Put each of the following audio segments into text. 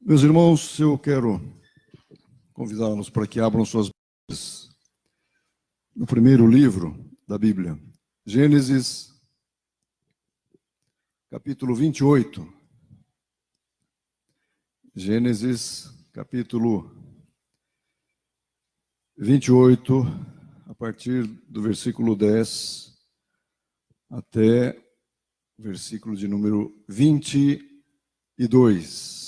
Meus irmãos, eu quero convidá-los para que abram suas Bíblias no primeiro livro da Bíblia, Gênesis, capítulo 28. Gênesis, capítulo 28, a partir do versículo 10 até o versículo de número 22.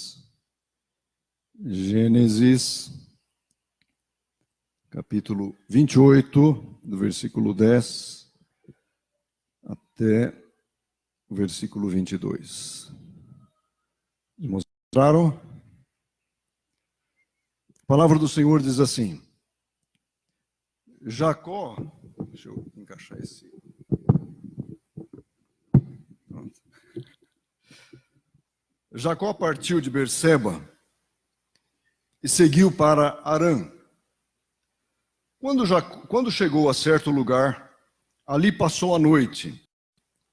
Gênesis, capítulo 28, do versículo 10 até o versículo 22. Mostraram? A palavra do Senhor diz assim: Jacó, deixa eu encaixar esse. Pronto. Jacó partiu de Berseba e seguiu para Harã. Quando chegou a certo lugar, ali passou a noite,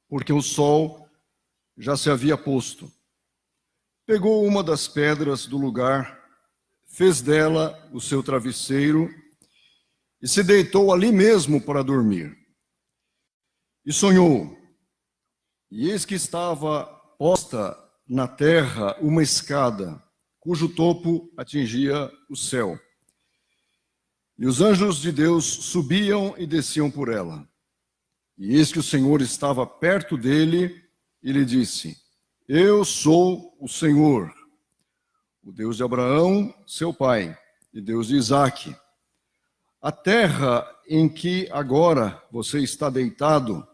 porque o sol já se havia posto. Pegou uma das pedras do lugar, fez dela o seu travesseiro e se deitou ali mesmo para dormir. E sonhou, e eis que estava posta na terra uma escada, cujo topo atingia o céu. E os anjos de Deus subiam e desciam por ela. E eis que o Senhor estava perto dele e lhe disse: Eu sou o Senhor, o Deus de Abraão, seu pai, e Deus de Isaque. A terra em que agora você está deitado,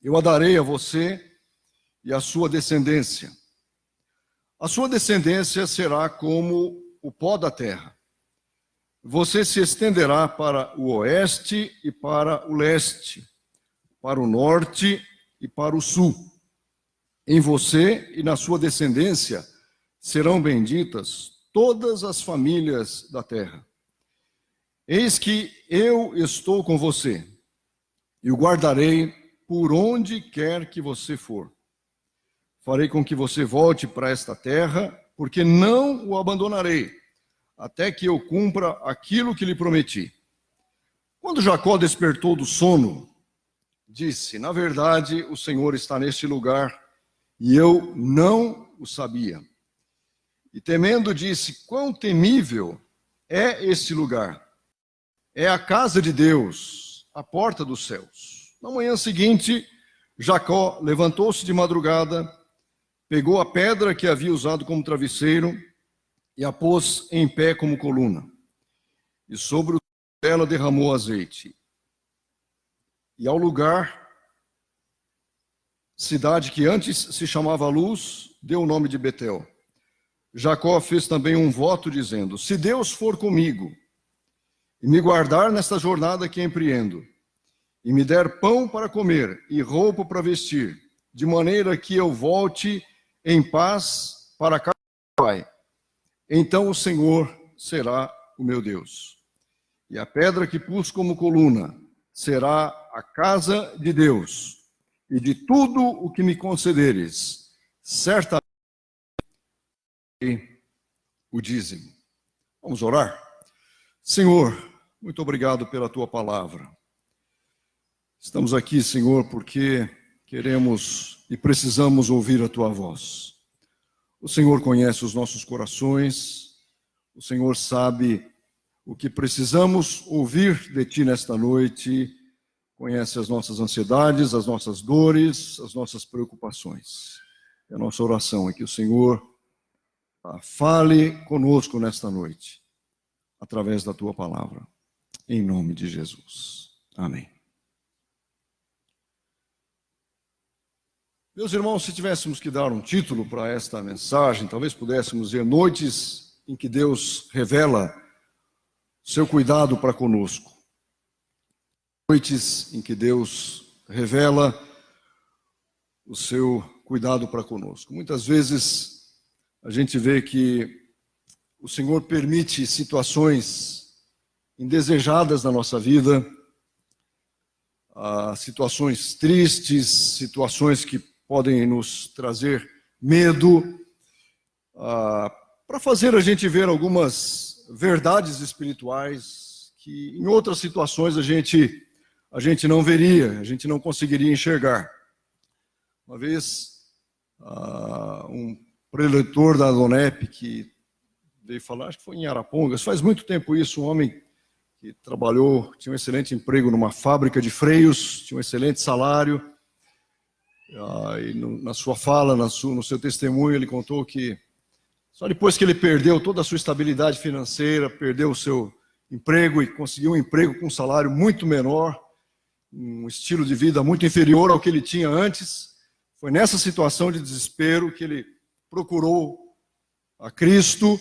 eu a darei a você e à sua descendência. A sua descendência será como o pó da terra. Você se estenderá para o oeste e para o leste, para o norte e para o sul. Em você e na sua descendência serão benditas todas as famílias da terra. Eis que eu estou com você e o guardarei por onde quer que você for. Farei com que você volte para esta terra, porque não o abandonarei, até que eu cumpra aquilo que lhe prometi. Quando Jacó despertou do sono, disse: Na verdade, o Senhor está neste lugar, e eu não o sabia. E temendo, disse: Quão temível é este lugar! É a casa de Deus, a porta dos céus. Na manhã seguinte, Jacó levantou-se de madrugada, pegou a pedra que havia usado como travesseiro e a pôs em pé como coluna. E sobre ela derramou azeite. E ao lugar, cidade que antes se chamava Luz, deu o nome de Betel. Jacó fez também um voto dizendo: Se Deus for comigo e me guardar nesta jornada que empreendo, e me der pão para comer e roupa para vestir, de maneira que eu volte em paz para casa do Pai, então o Senhor será o meu Deus. E a pedra que pus como coluna será a casa de Deus, e de tudo o que me concederes, certamente o dízimo. Vamos orar? Senhor, muito obrigado pela tua palavra. Estamos aqui, Senhor, porque queremos e precisamos ouvir a tua voz. O Senhor conhece os nossos corações, o Senhor sabe o que precisamos ouvir de ti nesta noite, conhece as nossas ansiedades, as nossas dores, as nossas preocupações. E a nossa oração é que o Senhor fale conosco nesta noite, através da tua palavra, em nome de Jesus. Amém. Meus irmãos, se tivéssemos que dar um título para esta mensagem, talvez pudéssemos dizer: noites em que Deus revela seu cuidado para conosco. Noites em que Deus revela o seu cuidado para conosco. Muitas vezes a gente vê que o Senhor permite situações indesejadas na nossa vida, situações tristes, situações que podem nos trazer medo, para fazer a gente ver algumas verdades espirituais que em outras situações a gente não veria, a gente não conseguiria enxergar. Uma vez, um preletor da Donep que veio falar, acho que foi em Arapongas, faz muito tempo isso, um homem que trabalhou, tinha um excelente emprego numa fábrica de freios, tinha um excelente salário, e na sua fala, no seu testemunho, ele contou que só depois que ele perdeu toda a sua estabilidade financeira, perdeu o seu emprego e conseguiu um emprego com um salário muito menor, um estilo de vida muito inferior ao que ele tinha antes, foi nessa situação de desespero que ele procurou a Cristo,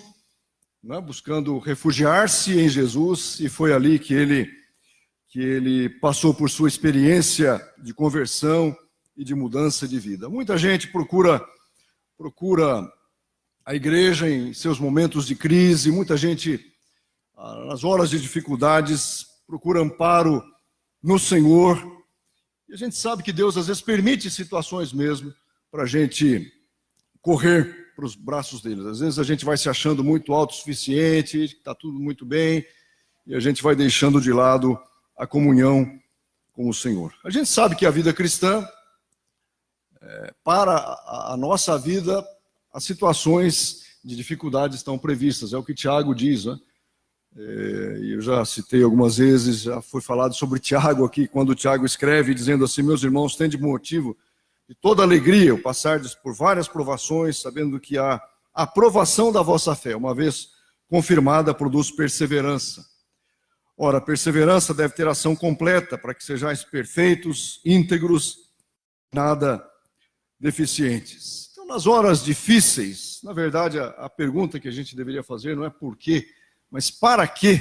né, buscando refugiar-se em Jesus, e foi ali que ele passou por sua experiência de conversão e de mudança de vida. Muita gente procura a igreja em seus momentos de crise, muita gente, nas horas de dificuldades, procura amparo no Senhor. E a gente sabe que Deus às vezes permite situações mesmo para a gente correr para os braços dele. Às vezes a gente vai se achando muito autossuficiente, está tudo muito bem, e a gente vai deixando de lado a comunhão com o Senhor. A gente sabe que a vida cristã, para a nossa vida, as situações de dificuldade estão previstas, é o que Tiago diz, né? Eu já citei algumas vezes, já foi falado sobre Tiago aqui, quando Tiago escreve dizendo assim: meus irmãos, tende motivo de toda alegria o passardes por várias provações, sabendo que a aprovação da vossa fé, uma vez confirmada, produz perseverança. Ora, a perseverança deve ter ação completa, para que sejais perfeitos, íntegros, nada deficientes. Então, nas horas difíceis, na verdade, a pergunta que a gente deveria fazer não é por quê, mas para quê?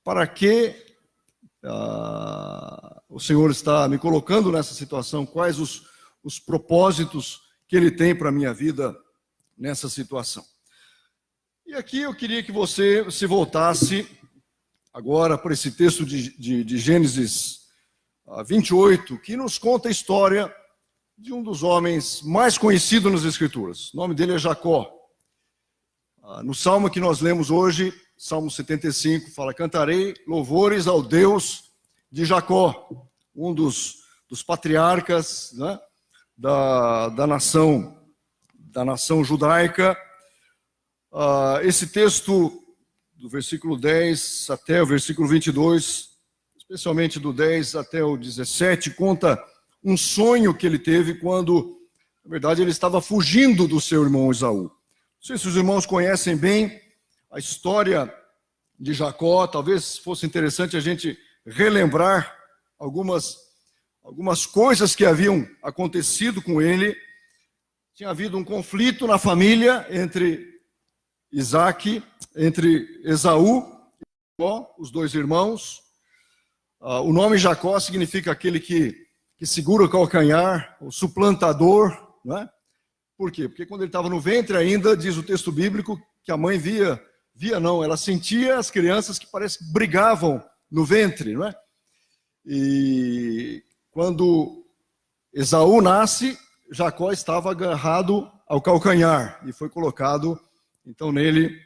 Para que o Senhor está me colocando nessa situação? Quais os propósitos que Ele tem para a minha vida nessa situação? E aqui eu queria que você se voltasse agora para esse texto de Gênesis 28, que nos conta a história de um dos homens mais conhecidos nas Escrituras. O nome dele é Jacó. No salmo que nós lemos hoje, Salmo 75, fala: cantarei louvores ao Deus de Jacó, um dos patriarcas, né, da nação judaica. Esse texto, do versículo 10 até o versículo 22, especialmente do 10 até o 17, conta um sonho que ele teve quando, na verdade, ele estava fugindo do seu irmão Esaú. Não sei se os irmãos conhecem bem a história de Jacó. Talvez fosse interessante a gente relembrar algumas coisas que haviam acontecido com ele. Tinha havido um conflito na família entre Esaú e Jacó, os dois irmãos. O nome Jacó significa aquele que segura o calcanhar, o suplantador, não é? Por quê? Porque quando ele estava no ventre ainda, diz o texto bíblico, que a mãe ela sentia as crianças que parece que brigavam no ventre, não é? E quando Esaú nasce, Jacó estava agarrado ao calcanhar e foi colocado, então, nele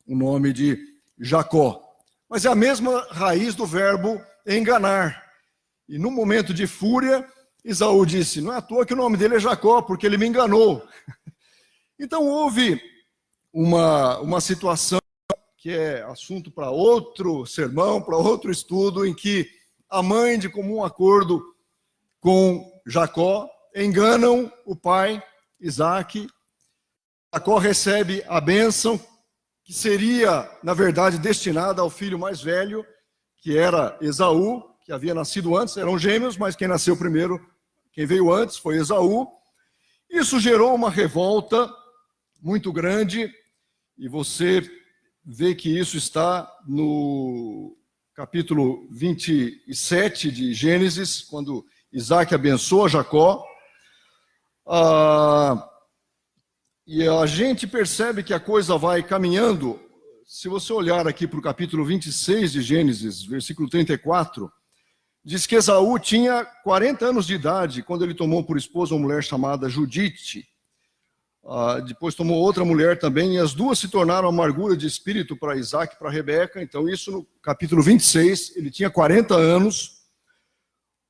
o nome de Jacó. Mas é a mesma raiz do verbo enganar. E num momento de fúria, Esaú disse: não é à toa que o nome dele é Jacó, porque ele me enganou. Então houve uma situação que é assunto para outro sermão, para outro estudo, em que a mãe, de comum acordo com Jacó, enganam o pai, Isaque. Jacó recebe a bênção que seria, na verdade, destinada ao filho mais velho, que era Esaú, que havia nascido antes. Eram gêmeos, mas quem nasceu primeiro, quem veio antes, foi Esaú. Isso gerou uma revolta muito grande, e você vê que isso está no capítulo 27 de Gênesis, quando Isaac abençoa Jacó. E a gente percebe que a coisa vai caminhando. Se você olhar aqui para o capítulo 26 de Gênesis, versículo 34, diz que Esaú tinha 40 anos de idade quando ele tomou por esposa uma mulher chamada Judite. Depois tomou outra mulher também, e as duas se tornaram amargura de espírito para Isaac e para Rebeca. Então, isso no capítulo 26, ele tinha 40 anos.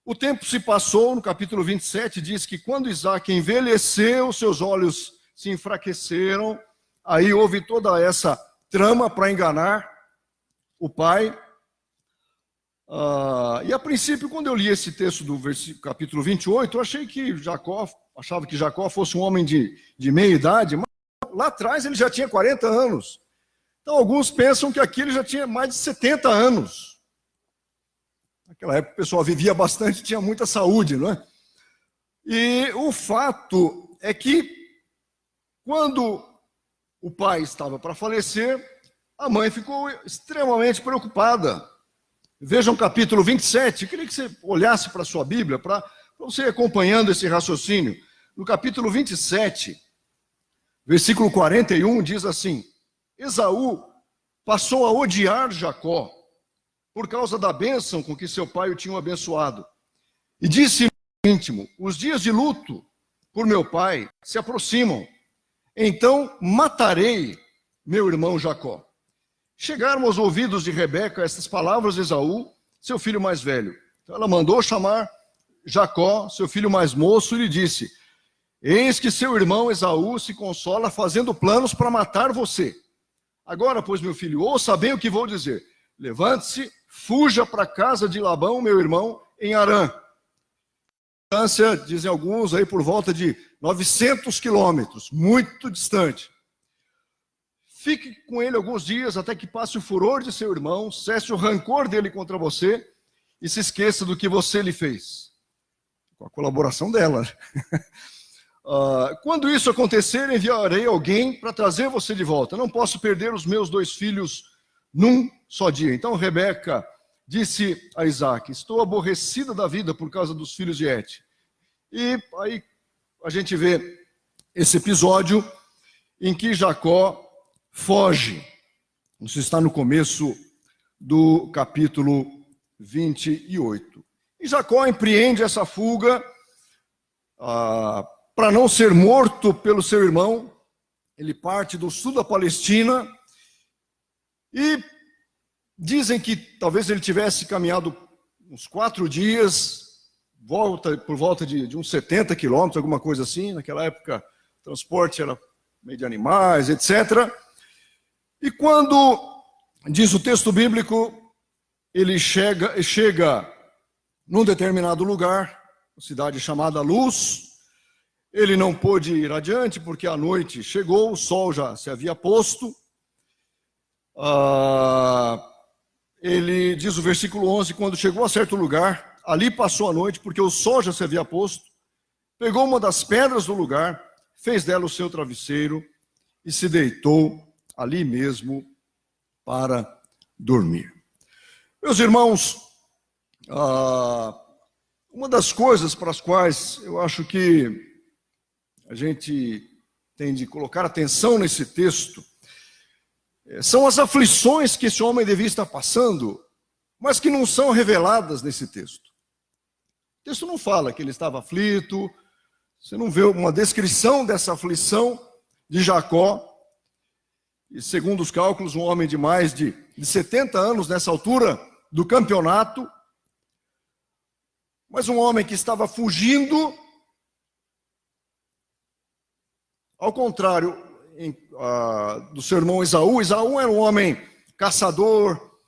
O tempo se passou, no capítulo 27, diz que quando Isaac envelheceu, seus olhos se enfraqueceram, aí houve toda essa trama para enganar o pai. E a princípio, quando eu li esse texto do capítulo 28, eu achava que Jacó fosse um homem de meia idade, mas lá atrás ele já tinha 40 anos. Então alguns pensam que aqui ele já tinha mais de 70 anos. Naquela época o pessoal vivia bastante, tinha muita saúde, não é? E o fato é que quando o pai estava para falecer, a mãe ficou extremamente preocupada. Vejam o capítulo 27, eu queria que você olhasse para a sua Bíblia, para você ir acompanhando esse raciocínio. No capítulo 27, versículo 41, diz assim: Esaú passou a odiar Jacó por causa da bênção com que seu pai o tinha abençoado. E disse no íntimo: os dias de luto por meu pai se aproximam, então matarei meu irmão Jacó. Chegaram aos ouvidos de Rebeca estas palavras de Esaú, seu filho mais velho. Então ela mandou chamar Jacó, seu filho mais moço, e lhe disse: eis que seu irmão Esaú se consola fazendo planos para matar você. Agora, pois, meu filho, ouça bem o que vou dizer. Levante-se, fuja para a casa de Labão, meu irmão, em Harã. Distância, dizem alguns, aí por volta de 900 quilômetros, muito distante. Fique com ele alguns dias até que passe o furor de seu irmão, cesse o rancor dele contra você e se esqueça do que você lhe fez. Com a colaboração dela. Quando isso acontecer, enviarei alguém para trazer você de volta. Não posso perder os meus 2 filhos num só dia. Então Rebeca disse a Isaac: estou aborrecida da vida por causa dos filhos de Et. E aí a gente vê esse episódio em que Jacó foge. Isso está no começo do capítulo 28. E Jacó empreende essa fuga para não ser morto pelo seu irmão. Ele parte do sul da Palestina e dizem que talvez ele tivesse caminhado uns 4 dias, por volta de uns 70 quilômetros, alguma coisa assim. Naquela época o transporte era meio de animais, etc. E quando, diz o texto bíblico, ele chega num determinado lugar, uma cidade chamada Luz. Ele não pôde ir adiante porque a noite chegou, o sol já se havia posto. Ele diz o versículo 11, quando chegou a certo lugar, ali passou a noite porque o sol já se havia posto, pegou uma das pedras do lugar, fez dela o seu travesseiro e se deitou ali mesmo para dormir. Meus irmãos, uma das coisas para as quais eu acho que a gente tem de colocar atenção nesse texto são as aflições que esse homem devia estar passando, mas que não são reveladas nesse texto. O texto não fala que ele estava aflito, você não vê uma descrição dessa aflição de Jacó. E segundo os cálculos, um homem de mais de 70 anos nessa altura do campeonato, mas um homem que estava fugindo, ao contrário do seu irmão Esaú. Esaú era um homem caçador,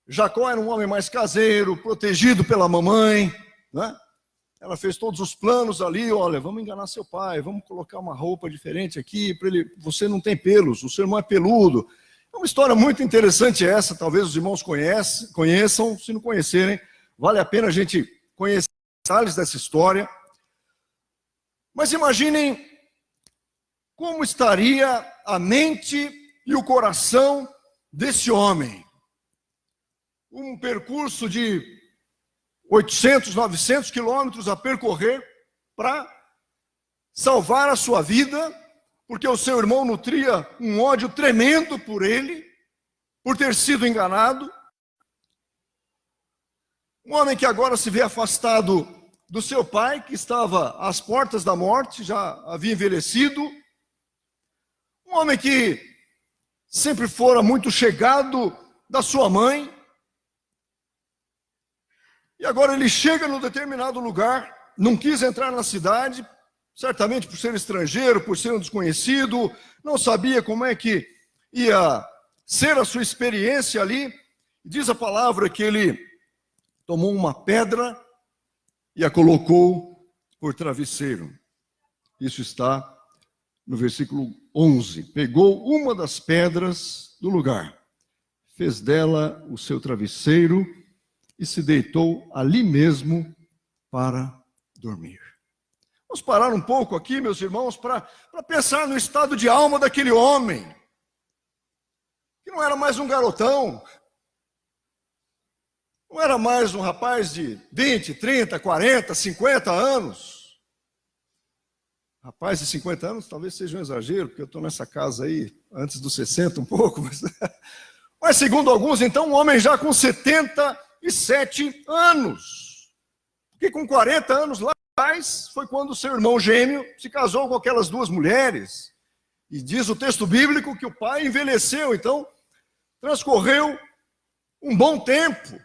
Jacó era um homem mais caseiro, protegido pela mamãe, né? Ela fez todos os planos ali: olha, vamos enganar seu pai, vamos colocar uma roupa diferente aqui, para ele, você não tem pelos, o seu irmão é peludo. É uma história muito interessante essa, talvez os irmãos conheçam, se não conhecerem, vale a pena a gente conhecer detalhes dessa história. Mas imaginem como estaria a mente e o coração desse homem. Um percurso de 800, 900 quilômetros a percorrer para salvar a sua vida, porque o seu irmão nutria um ódio tremendo por ele, por ter sido enganado. Um homem que agora se vê afastado do seu pai, que estava às portas da morte, já havia envelhecido, homem que sempre fora muito chegado da sua mãe, e agora ele chega num determinado lugar, não quis entrar na cidade, certamente por ser estrangeiro, por ser um desconhecido, não sabia como é que ia ser a sua experiência ali. Diz a palavra que ele tomou uma pedra e a colocou por travesseiro. Isso está no versículo 11. Pegou uma das pedras do lugar, fez dela o seu travesseiro e se deitou ali mesmo para dormir. Vamos parar um pouco aqui, meus irmãos, para pensar no estado de alma daquele homem, que não era mais um garotão, não era mais um rapaz de 20, 30, 40, 50 anos. Rapaz de 50 anos talvez seja um exagero, porque eu estou nessa casa aí antes dos 60 um pouco, mas segundo alguns, então, um homem já com 77 anos. Porque com 40 anos lá atrás foi quando o seu irmão gêmeo se casou com aquelas duas mulheres. E diz o texto bíblico que o pai envelheceu, então transcorreu um bom tempo.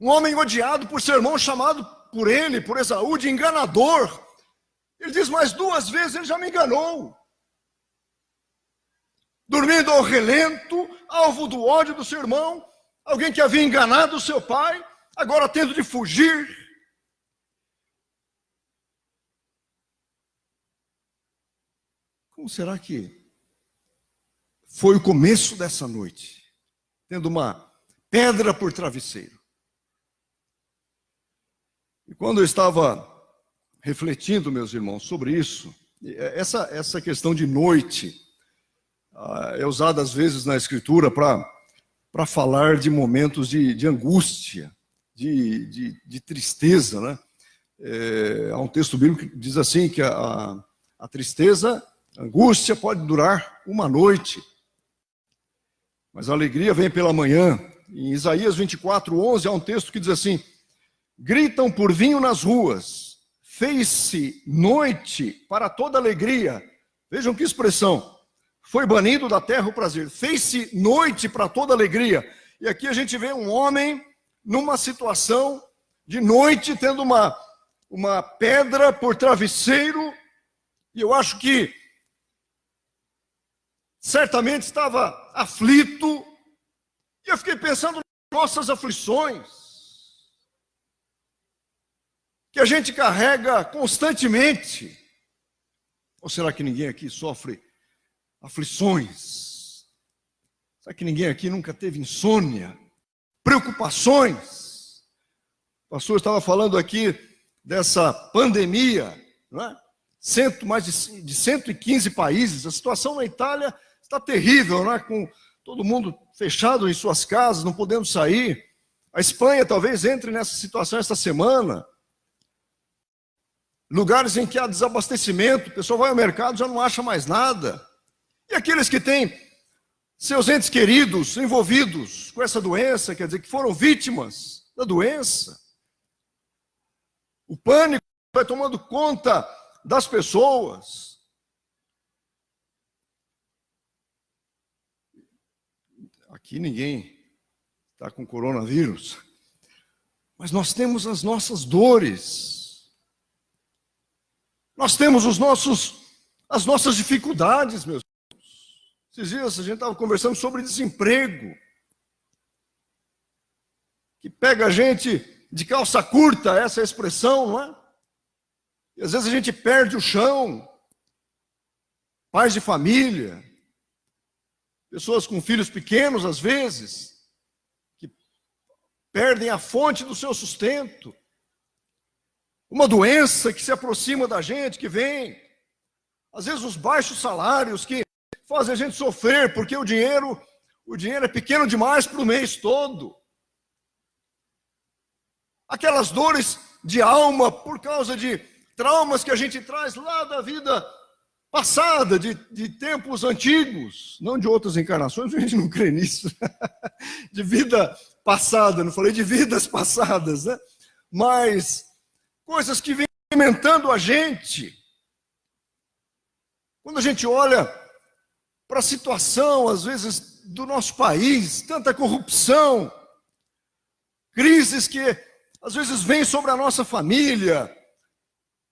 Um homem odiado por seu irmão, chamado por ele, por Esaú, de enganador. Ele diz, mas 2 vezes ele já me enganou. Dormindo ao relento, alvo do ódio do seu irmão, alguém que havia enganado o seu pai, agora tendo de fugir. Como será que foi o começo dessa noite? Tendo uma pedra por travesseiro. E quando eu estava refletindo, meus irmãos, sobre isso, essa questão de noite é usada às vezes na Escritura para falar de momentos de angústia, de tristeza, né? Há um texto bíblico que diz assim, que a tristeza, a angústia pode durar uma noite, mas a alegria vem pela manhã. Em Isaías 24:11 há um texto que diz assim, gritam por vinho nas ruas, fez-se noite para toda alegria. Vejam que expressão. Foi banido da terra o prazer. Fez-se noite para toda alegria. E aqui a gente vê um homem numa situação de noite, tendo uma pedra por travesseiro. E eu acho que certamente estava aflito. E eu fiquei pensando nas nossas aflições, que a gente carrega constantemente. Ou será que ninguém aqui sofre aflições? Será que ninguém aqui nunca teve insônia? Preocupações? O pastor estava falando aqui dessa pandemia, não é? Mais de 115 países. A situação na Itália está terrível, não é? Com todo mundo fechado em suas casas, não podendo sair. A Espanha talvez entre nessa situação esta semana. Lugares em que há desabastecimento, o pessoal vai ao mercado e já não acha mais nada. E aqueles que têm seus entes queridos envolvidos com essa doença, quer dizer, que foram vítimas da doença. O pânico vai tomando conta das pessoas. Aqui ninguém está com coronavírus, mas nós temos as nossas dores. Nós temos as nossas dificuldades, meus irmãos. Esses dias a gente estava conversando sobre desemprego, que pega a gente de calça curta, essa é a expressão, não é? E às vezes a gente perde o chão. Pais de família, pessoas com filhos pequenos, às vezes, que perdem a fonte do seu sustento. Uma doença que se aproxima da gente, que vem. Às vezes os baixos salários que fazem a gente sofrer, porque o dinheiro é pequeno demais para o mês todo. Aquelas dores de alma por causa de traumas que a gente traz lá da vida passada, de tempos antigos, não de outras encarnações, a gente não crê nisso. De vida passada, não falei de vidas passadas, né? Mas coisas que vêm alimentando a gente. Quando a gente olha para a situação, às vezes, do nosso país, tanta corrupção, crises que às vezes vêm sobre a nossa família,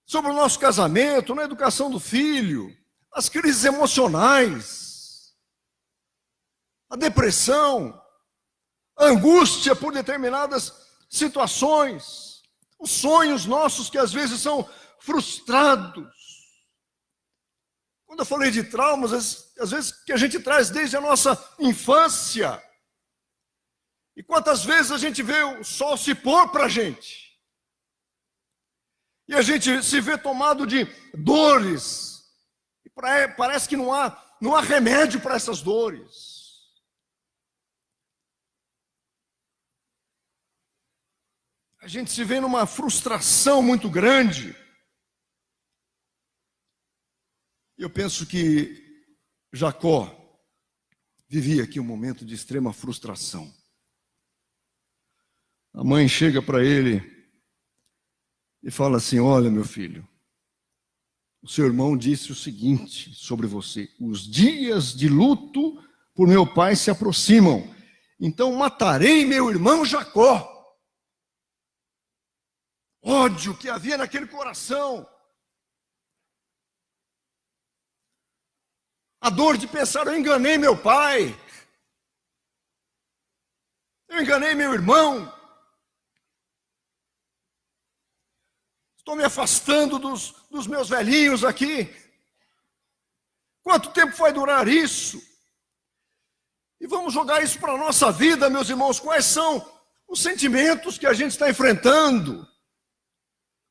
sobre o nosso casamento, na educação do filho, as crises emocionais, a depressão, a angústia por determinadas situações, os sonhos nossos que às vezes são frustrados. Quando eu falei de traumas, às vezes que a gente traz desde a nossa infância. E quantas vezes a gente vê o sol se pôr para a gente. E a gente se vê tomado de dores. E parece que não há remédio para essas dores. A gente se vê numa frustração muito grande. Eu penso que Jacó vivia aqui um momento de extrema frustração. A mãe chega para ele e fala assim: olha, meu filho, o seu irmão disse o seguinte sobre você: os dias de luto por meu pai se aproximam, então matarei meu irmão Jacó. Ódio que havia naquele coração. A dor de pensar: eu enganei meu pai, eu enganei meu irmão, estou me afastando dos meus velhinhos aqui. Quanto tempo vai durar isso? E vamos jogar isso para a nossa vida, meus irmãos. Quais são os sentimentos que a gente está enfrentando?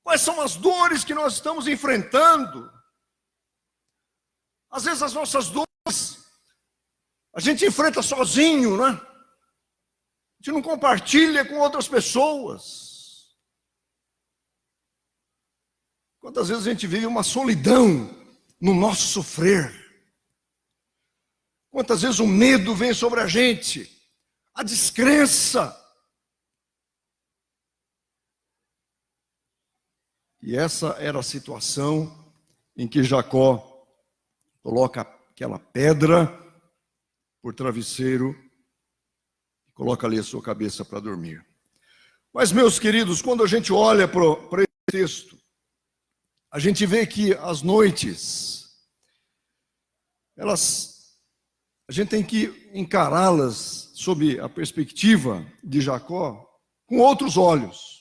Quais são as dores que nós estamos enfrentando? Às vezes as nossas dores a gente enfrenta sozinho, né? A gente não compartilha com outras pessoas. Quantas vezes a gente vive uma solidão no nosso sofrer? Quantas vezes o medo vem sobre a gente? A descrença. E essa era a situação em que Jacó coloca aquela pedra por travesseiro e coloca ali a sua cabeça para dormir. Mas, meus queridos, quando a gente olha para esse texto, a gente vê que as noites, a gente tem que encará-las sob a perspectiva de Jacó com outros olhos.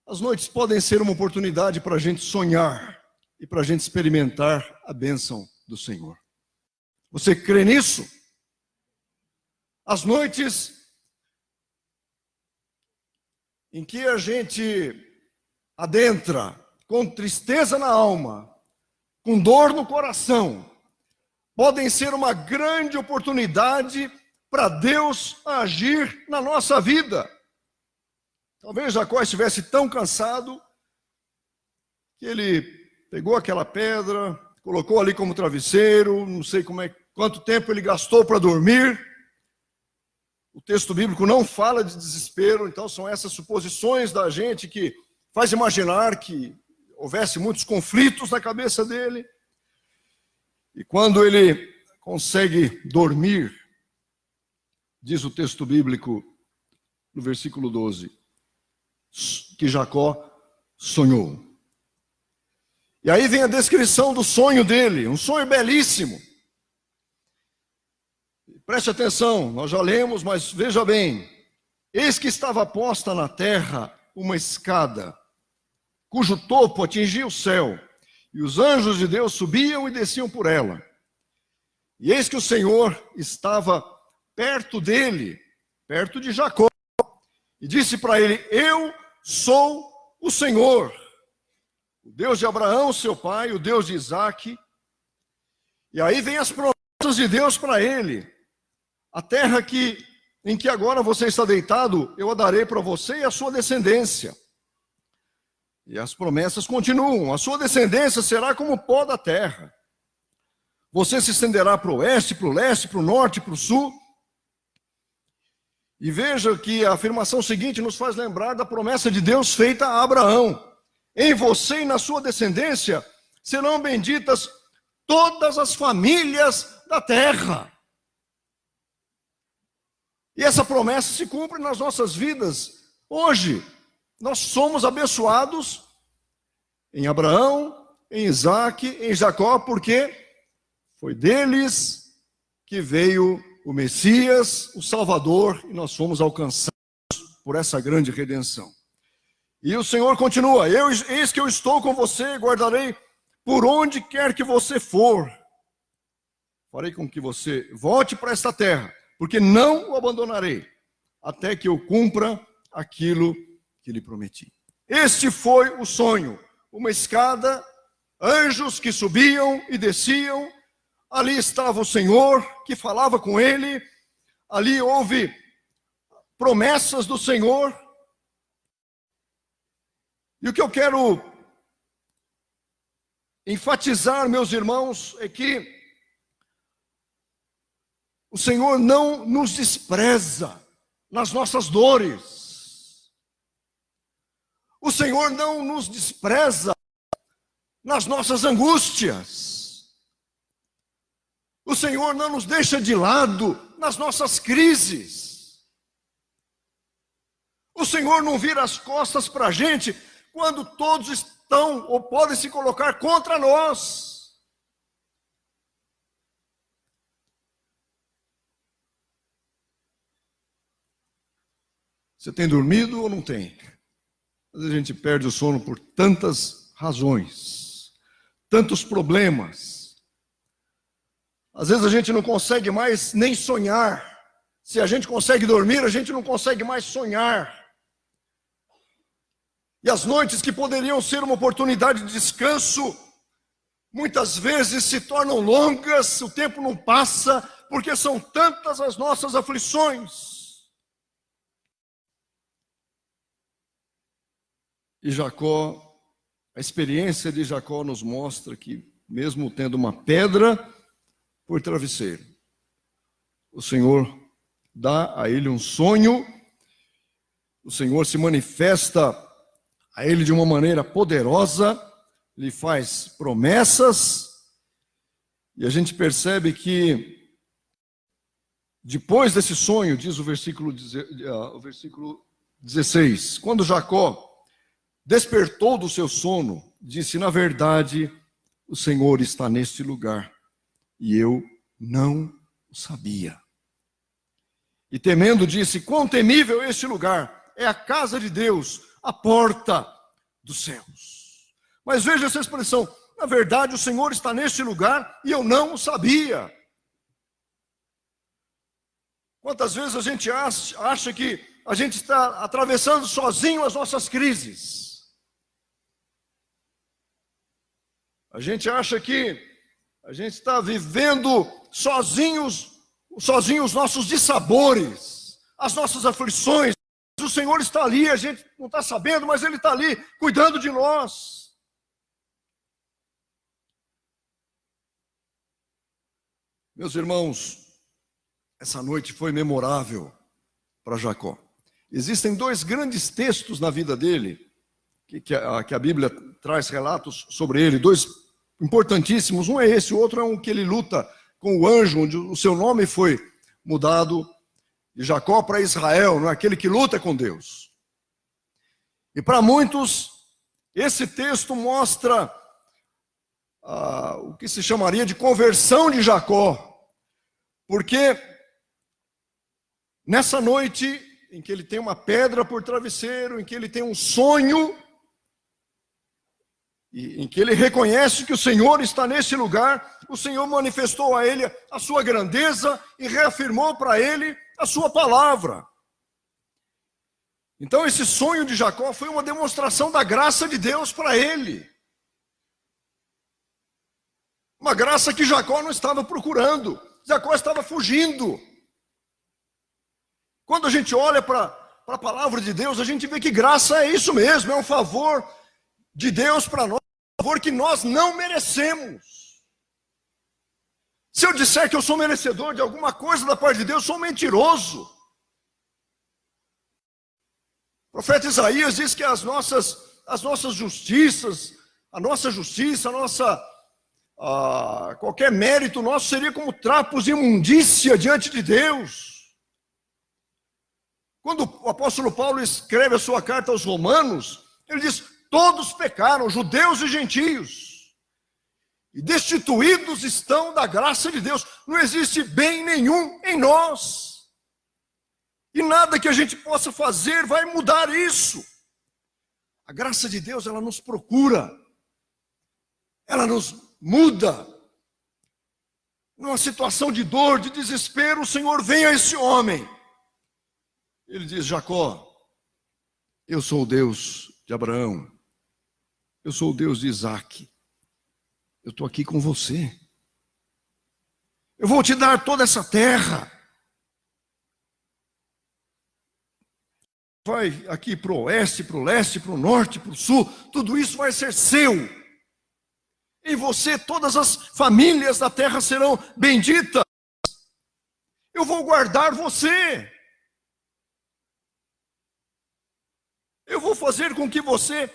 As noites podem ser uma oportunidade para a gente sonhar e para a gente experimentar a bênção do Senhor. Você crê nisso? As noites em que a gente adentra com tristeza na alma, com dor no coração, podem ser uma grande oportunidade para Deus agir na nossa vida. Talvez Jacó estivesse tão cansado que ele pegou aquela pedra, colocou ali como travesseiro, não sei quanto tempo ele gastou para dormir. O texto bíblico não fala de desespero, então são essas suposições da gente que faz imaginar que houvesse muitos conflitos na cabeça dele. E quando ele consegue dormir, diz o texto bíblico no versículo 12, que Jacó sonhou. E aí vem a descrição do sonho dele, um sonho belíssimo. Preste atenção, nós já lemos, mas veja bem. Eis que estava posta na terra uma escada, cujo topo atingia o céu, e os anjos de Deus subiam e desciam por ela. E eis que o Senhor estava perto dele, perto de Jacó, e disse para ele: eu sou o Senhor, o Deus de Abraão, seu pai, o Deus de Isaque. E aí vem as promessas de Deus para ele: a terra em que agora você está deitado, eu a darei para você e a sua descendência. E as promessas continuam: a sua descendência será como o pó da terra. Você se estenderá para o oeste, para o leste, para o norte, para o sul. E veja que a afirmação seguinte nos faz lembrar da promessa de Deus feita a Abraão: em você e na sua descendência serão benditas todas as famílias da terra. E essa promessa se cumpre nas nossas vidas. Hoje, nós somos abençoados em Abraão, em Isaac, em Jacó, porque foi deles que veio o Messias, o Salvador, e nós fomos alcançados por essa grande redenção. E o Senhor continua: eis que eu estou com você, guardarei por onde quer que você for. Farei com que você volte para esta terra, porque não o abandonarei, até que eu cumpra aquilo que lhe prometi. Este foi o sonho, uma escada, anjos que subiam e desciam, ali estava o Senhor que falava com ele, ali houve promessas do Senhor. E o que eu quero enfatizar, meus irmãos, é que o Senhor não nos despreza nas nossas dores. O Senhor não nos despreza nas nossas angústias. O Senhor não nos deixa de lado nas nossas crises. O Senhor não vira as costas para a gente quando todos estão ou podem se colocar contra nós. Você tem dormido ou não tem? Às vezes a gente perde o sono por tantas razões, tantos problemas. Às vezes a gente não consegue mais nem sonhar. Se a gente consegue dormir, a gente não consegue mais sonhar. E as noites que poderiam ser uma oportunidade de descanso, muitas vezes se tornam longas, o tempo não passa, porque são tantas as nossas aflições. E Jacó, a experiência de Jacó nos mostra que, mesmo tendo uma pedra por travesseiro, o Senhor dá a ele um sonho, o Senhor se manifesta a ele de uma maneira poderosa, lhe faz promessas, e a gente percebe que, depois desse sonho, diz o versículo 16, quando Jacó despertou do seu sono, disse: na verdade, o Senhor está neste lugar, e eu não o sabia. E temendo disse: quão temível este lugar, é a casa de Deus, a porta dos céus. Mas veja essa expressão: na verdade, o Senhor está neste lugar, e eu não o sabia. Quantas vezes a gente acha que a gente está atravessando sozinho as nossas crises? A gente acha que a gente está vivendo sozinhos os nossos dissabores, as nossas aflições. O Senhor está ali, a gente não está sabendo, mas Ele está ali, cuidando de nós. Meus irmãos, essa noite foi memorável para Jacó. Existem dois grandes textos na vida dele, que a Bíblia traz relatos sobre ele, dois importantíssimos. Um é esse, o outro é um que ele luta com o anjo, onde o seu nome foi mudado de Jacó para Israel, não é? Aquele que luta com Deus. E para muitos, esse texto mostra o que se chamaria de conversão de Jacó, porque nessa noite em que ele tem uma pedra por travesseiro, em que ele tem um sonho, e em que ele reconhece que o Senhor está nesse lugar, o Senhor manifestou a ele a sua grandeza e reafirmou para ele a sua palavra. Então esse sonho de Jacó foi uma demonstração da graça de Deus para ele. Uma graça que Jacó não estava procurando, Jacó estava fugindo. Quando a gente olha para a palavra de Deus, a gente vê que graça é isso mesmo, é um favor de Deus para nós, um favor que nós não merecemos. Se eu disser que eu sou merecedor de alguma coisa da parte de Deus, eu sou um mentiroso. O profeta Isaías diz que as nossas justiças, a nossa justiça, qualquer mérito nosso seria como trapos de imundícia diante de Deus. Quando o apóstolo Paulo escreve a sua carta aos Romanos, ele diz: todos pecaram, judeus e gentios, e destituídos estão da graça de Deus. Não existe bem nenhum em nós, e nada que a gente possa fazer vai mudar isso. A graça de Deus, ela nos procura, ela nos muda. Numa situação de dor, de desespero, o Senhor vem a esse homem. Ele diz: Jacó, eu sou o Deus de Abraão, eu sou o Deus de Isaac, eu estou aqui com você, eu vou te dar toda essa terra. Vai aqui para o oeste, para o leste, para o norte, para o sul, tudo isso vai ser seu. Em você todas as famílias da terra serão benditas. Eu vou guardar você. Eu vou fazer com que você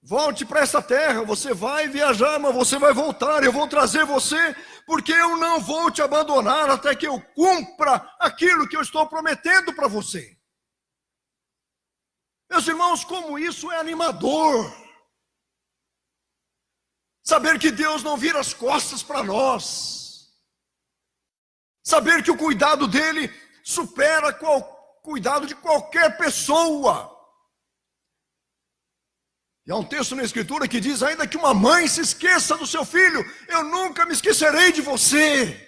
volte para essa terra. Você vai viajar, mas você vai voltar. Eu vou trazer você, porque eu não vou te abandonar até que eu cumpra aquilo que eu estou prometendo para você. Meus irmãos, como isso é animador. Saber que Deus não vira as costas para nós. Saber que o cuidado dele supera o cuidado de qualquer pessoa. E há um texto na Escritura que diz: ainda que uma mãe se esqueça do seu filho, eu nunca me esquecerei de você.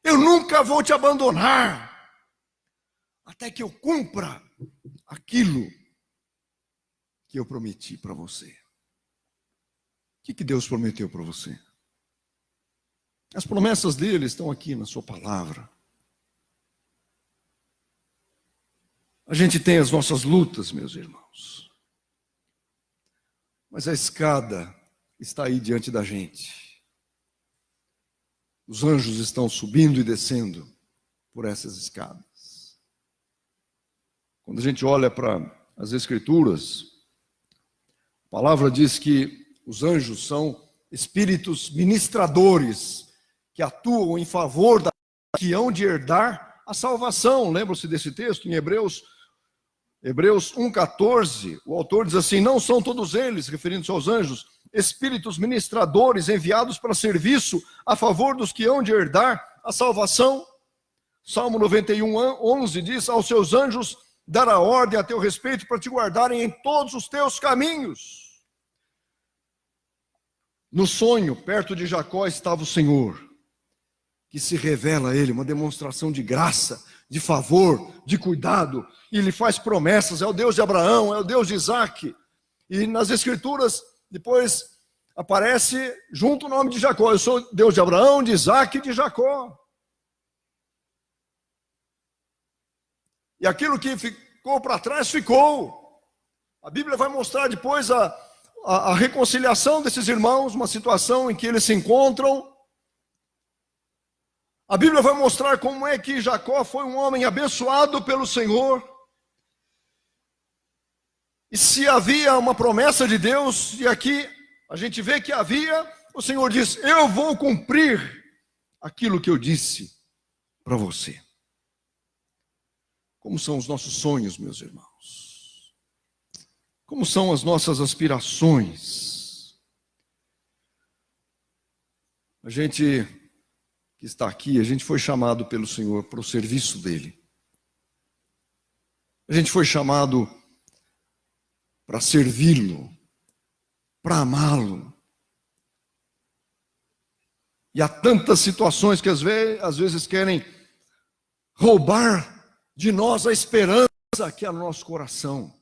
Eu nunca vou te abandonar, até que eu cumpra aquilo que eu prometi para você. O que Deus prometeu para você? As promessas dele estão aqui na sua palavra. A gente tem as nossas lutas, meus irmãos, mas a escada está aí diante da gente. Os anjos estão subindo e descendo por essas escadas. Quando a gente olha para as Escrituras, a palavra diz que os anjos são espíritos ministradores que atuam em favor da que hão de herdar a salvação. Lembram-se desse texto em Hebreus 1,14? O autor diz assim: não são todos eles, referindo-se aos anjos, espíritos ministradores enviados para serviço a favor dos que hão de herdar a salvação? Salmo 91:11 diz: aos seus anjos dará ordem a teu respeito para te guardarem em todos os teus caminhos. No sonho, perto de Jacó, estava o Senhor, que se revela a ele, uma demonstração de graça, de favor, de cuidado, e ele faz promessas. É o Deus de Abraão, é o Deus de Isaac. E nas Escrituras, depois aparece junto o nome de Jacó: eu sou Deus de Abraão, de Isaac e de Jacó. E aquilo que ficou para trás, ficou. A Bíblia vai mostrar depois a reconciliação desses irmãos, uma situação em que eles se encontram. A Bíblia vai mostrar como é que Jacó foi um homem abençoado pelo Senhor. E se havia uma promessa de Deus, e aqui a gente vê que havia, o Senhor diz: eu vou cumprir aquilo que eu disse para você. Como são os nossos sonhos, meus irmãos? Como são as nossas aspirações? A gente que está aqui, a gente foi chamado pelo Senhor para o serviço dele. A gente foi chamado para servi-lo, para amá-lo. E há tantas situações que às vezes querem roubar de nós a esperança que há no nosso coração.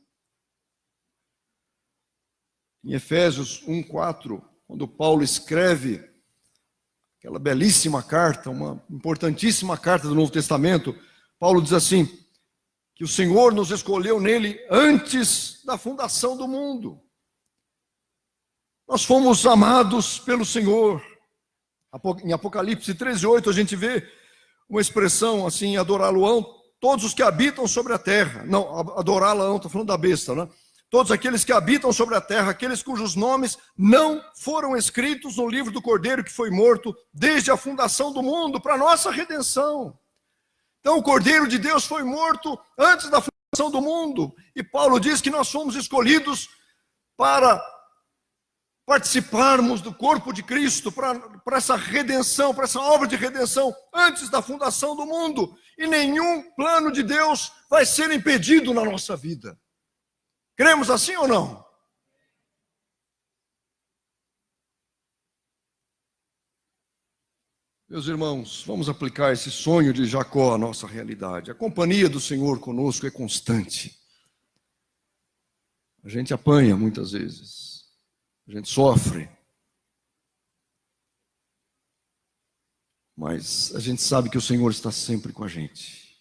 Em Efésios 1:4, quando Paulo escreve aquela belíssima carta, uma importantíssima carta do Novo Testamento, Paulo diz assim, que o Senhor nos escolheu nele antes da fundação do mundo. Nós fomos amados pelo Senhor. Em Apocalipse 13:8 a gente vê uma expressão assim: adorá-lo-ão todos os que habitam sobre a terra. Não, adorá-lo-ão, estou falando da besta, né? todos aqueles que habitam sobre a terra, aqueles cujos nomes não foram escritos no livro do Cordeiro que foi morto desde a fundação do mundo, para a nossa redenção. Então o Cordeiro de Deus foi morto antes da fundação do mundo, e Paulo diz que nós fomos escolhidos para participarmos do corpo de Cristo, para essa redenção, para essa obra de redenção antes da fundação do mundo, e nenhum plano de Deus vai ser impedido na nossa vida. Cremos assim ou não? Meus irmãos, vamos aplicar esse sonho de Jacó à nossa realidade. A companhia do Senhor conosco é constante. A gente apanha muitas vezes, a gente sofre, mas a gente sabe que o Senhor está sempre com a gente.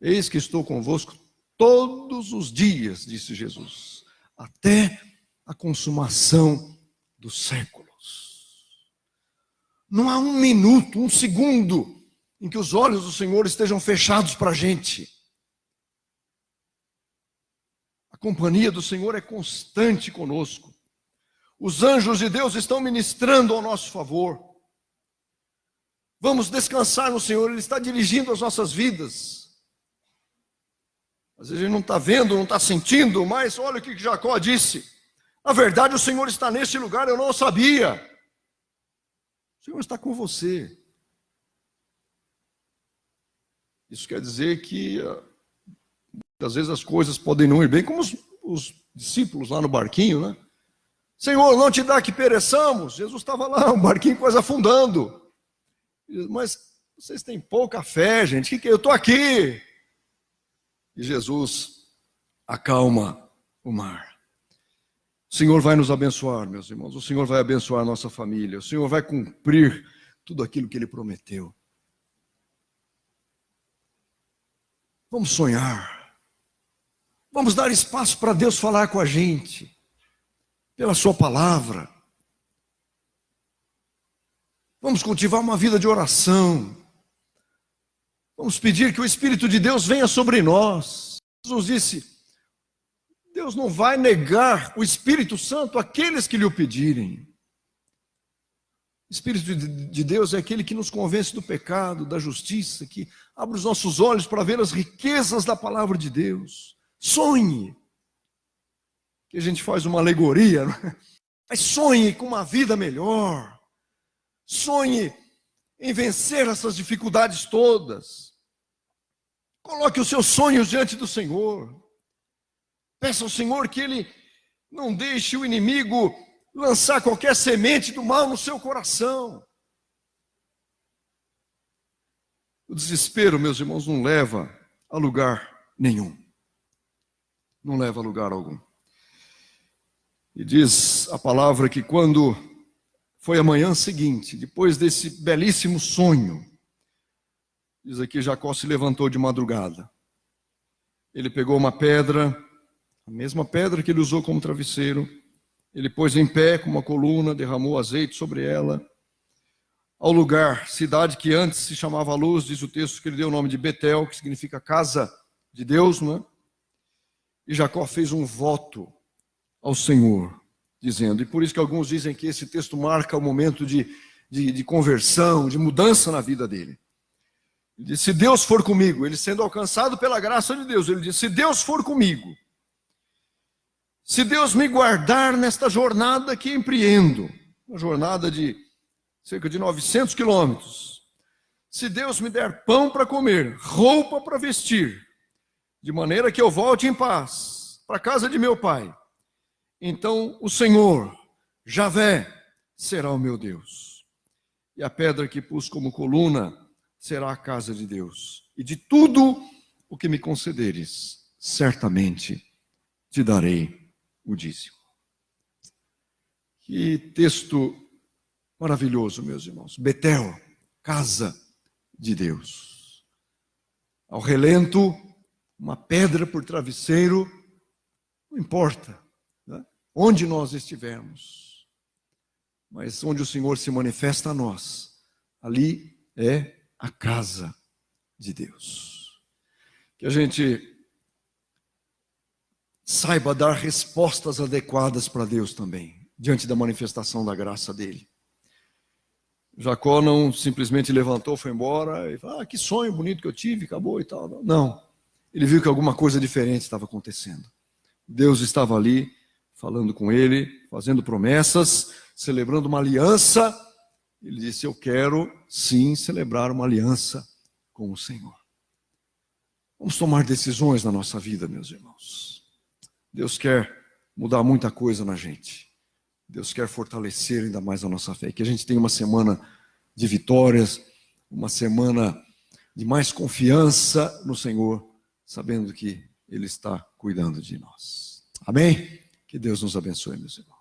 Eis que estou convosco todos os dias, disse Jesus, até a consumação dos séculos. Não há um minuto, um segundo, em que os olhos do Senhor estejam fechados para a gente. A companhia do Senhor é constante conosco. Os anjos de Deus estão ministrando ao nosso favor. Vamos descansar no Senhor, Ele está dirigindo as nossas vidas. Às vezes a gente não está vendo, não está sentindo, mas olha o que Jacó disse. Na verdade, o Senhor está neste lugar, eu não o sabia. O Senhor está com você. Isso quer dizer que muitas vezes as coisas podem não ir bem, como os discípulos lá no barquinho, né? Senhor, não te dá que pereçamos. Jesus estava lá, o barquinho quase afundando. Mas vocês têm pouca fé, gente. Eu estou aqui. E Jesus acalma o mar. O Senhor vai nos abençoar, meus irmãos. O Senhor vai abençoar a nossa família. O Senhor vai cumprir tudo aquilo que Ele prometeu. Vamos sonhar. Vamos dar espaço para Deus falar com a gente. Pela sua palavra. Vamos cultivar uma vida de oração. Vamos pedir que o Espírito de Deus venha sobre nós. Jesus disse, Deus não vai negar o Espírito Santo àqueles que lhe o pedirem. O Espírito de Deus é aquele que nos convence do pecado, da justiça, que abre os nossos olhos para ver as riquezas da palavra de Deus. Sonhe. Que a gente faz uma alegoria, né? Mas sonhe com uma vida melhor. Sonhe em vencer essas dificuldades todas. Coloque os seus sonhos diante do Senhor. Peça ao Senhor que Ele não deixe o inimigo lançar qualquer semente do mal no seu coração. O desespero, meus irmãos, não leva a lugar nenhum. Não leva a lugar algum. E diz a palavra que quando foi a manhã seguinte, depois desse belíssimo sonho, diz aqui, Jacó se levantou de madrugada. Ele pegou uma pedra, a mesma pedra que ele usou como travesseiro, ele pôs em pé com uma coluna, derramou azeite sobre ela. Ao lugar, cidade que antes se chamava Luz, diz o texto que ele deu o nome de Betel, que significa casa de Deus, não é? E Jacó fez um voto ao Senhor, dizendo, e por isso que alguns dizem que esse texto marca o momento de conversão, de mudança na vida dele. Ele disse, se Deus for comigo, ele sendo alcançado pela graça de Deus, ele disse, se Deus for comigo, se Deus me guardar nesta jornada que empreendo, uma jornada de cerca de 900 quilômetros, se Deus me der pão para comer, roupa para vestir, de maneira que eu volte em paz para a casa de meu pai, então o Senhor, Javé, será o meu Deus. E a pedra que pus como coluna será a casa de Deus. E de tudo o que me concederes, certamente te darei o dízimo. Que texto maravilhoso, meus irmãos. Betel, casa de Deus. Ao relento, uma pedra por travesseiro, não importa. Onde nós estivermos, mas onde o Senhor se manifesta a nós, ali é a casa de Deus. Que a gente saiba dar respostas adequadas para Deus também, diante da manifestação da graça dele. Jacó não simplesmente levantou, foi embora, e falou, que sonho bonito que eu tive, acabou e tal. Não, ele viu que alguma coisa diferente estava acontecendo. Deus estava ali, falando com ele, fazendo promessas, celebrando uma aliança. Ele disse, eu quero sim celebrar uma aliança com o Senhor. Vamos tomar decisões na nossa vida, meus irmãos. Deus quer mudar muita coisa na gente. Deus quer fortalecer ainda mais a nossa fé. Que a gente tenha uma semana de vitórias, uma semana de mais confiança no Senhor, sabendo que Ele está cuidando de nós. Amém? Que Deus nos abençoe, meus irmãos.